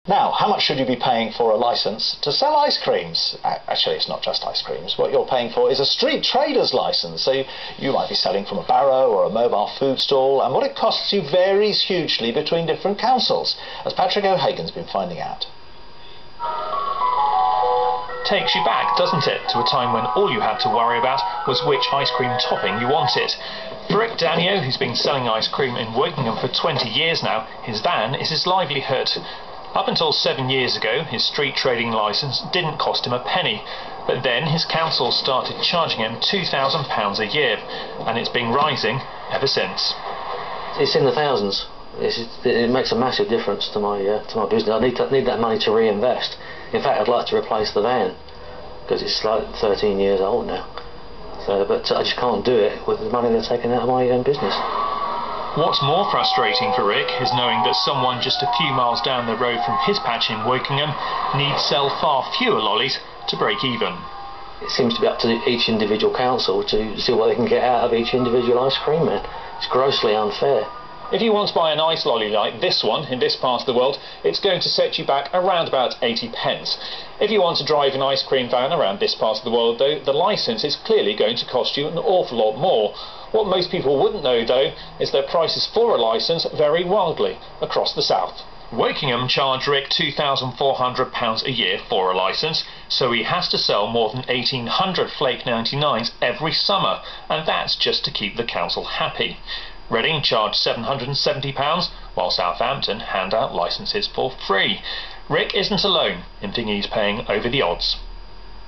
Now, how much should you be paying for a licence to sell ice creams? Actually, it's not just ice creams. What you're paying for is a street trader's licence. So you might be selling from a barrow or a mobile food stall, and what it costs you varies hugely between different councils, as Patrick O'Hagan's been finding out. Takes you back, doesn't it, to a time when all you had to worry about was which ice cream topping you wanted. For Rick Danio, who's been selling ice cream in Wokingham for 20 years now, his van is his livelihood. Up until 7 years ago, his street trading licence didn't cost him a penny, but then his council started charging him £2,000 a year, and it's been rising ever since. It's in the thousands. It makes a massive difference to my business. I need that money to reinvest. In fact, I'd like to replace the van because it's like 13 years old now. So, but I just can't do it with the money they're taking out of my own business. What's more frustrating for Rick is knowing that someone just a few miles down the road from his patch in Wokingham needs sell far fewer lollies to break even. It seems to be up to each individual council to see what they can get out of each individual ice cream man. It's grossly unfair. If you want to buy a nice lolly like this one in this part of the world, it's going to set you back around about 80 pence. If you want to drive an ice cream van around this part of the world, though, the licence is clearly going to cost you an awful lot more. What most people wouldn't know, though, is that prices for a licence vary wildly across the south. Wokingham charged Rick £2,400 a year for a licence, so he has to sell more than 1,800 Flake 99s every summer, and that's just to keep the council happy. Reading charged £770, while Southampton hand out licences for free. Rick isn't alone in thinking he's paying over the odds.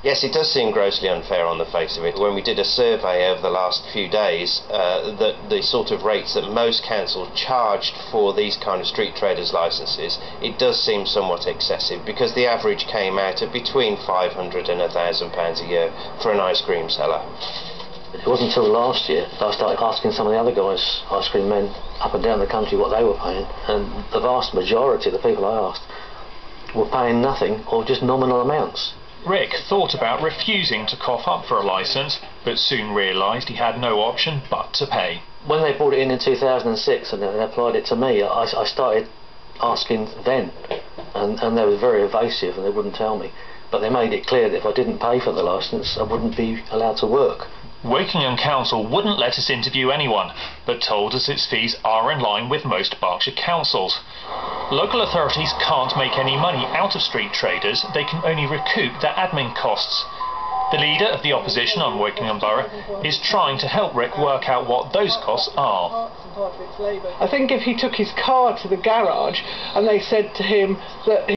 Yes, it does seem grossly unfair on the face of it. When we did a survey over the last few days, the sort of rates that most councils charged for these kind of street traders licences, it does seem somewhat excessive, because the average came out at between £500 and £1,000 a year for an ice cream seller. It wasn't until last year that I started asking some of the other guys, ice cream men, up and down the country what they were paying, and the vast majority of the people I asked were paying nothing or just nominal amounts. Rick thought about refusing to cough up for a licence, but soon realised he had no option but to pay. When they brought it in 2006 and they applied it to me, I started asking then, and they were very evasive and they wouldn't tell me. But they made it clear that if I didn't pay for the licence, I wouldn't be allowed to work. Wokingham Council wouldn't let us interview anyone, but told us its fees are in line with most Berkshire councils. Local authorities can't make any money out of street traders, they can only recoup their admin costs. The leader of the opposition on Wokingham Borough is trying to help Rick work out what those costs are. I think if he took his car to the garage and they said to him that